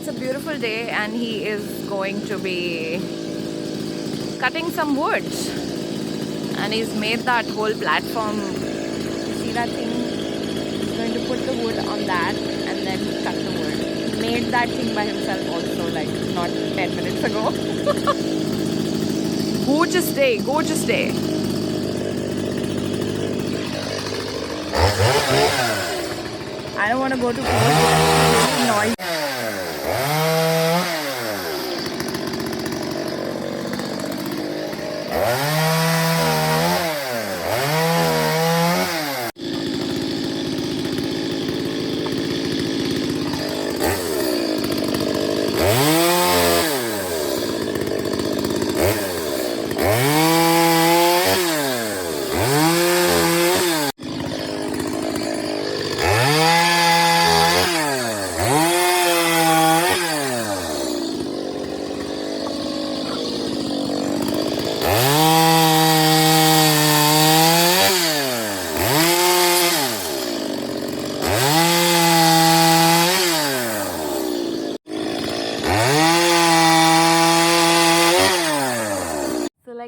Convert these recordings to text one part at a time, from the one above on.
It's a beautiful day and he is going to be cutting some wood. And he's made that whole platform. You see that thing? He's going to put the wood on that and then cut the wood. He made that thing by himself also, like not 10 minutes ago. Gorgeous day, gorgeous day. I don't want to go too close. It's noisy.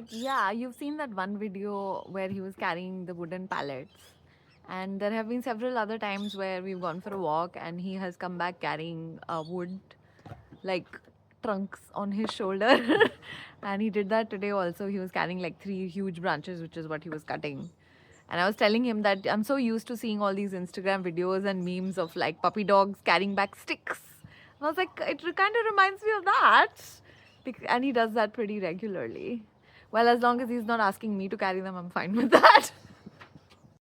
Yeah, you've seen that one video where he was carrying the wooden pallets. And there have been several other times where we've gone for a walk and he has come back carrying wood, like trunks on his shoulder. And he did that today also. He was carrying like 3 huge branches, which is what he was cutting. And I was telling him that I'm so used to seeing all these Instagram videos and memes of like puppy dogs carrying back sticks. And I was like, it kind of reminds me of that. And he does that pretty regularly. Well, as long as he's not asking me to carry them, I'm fine with that.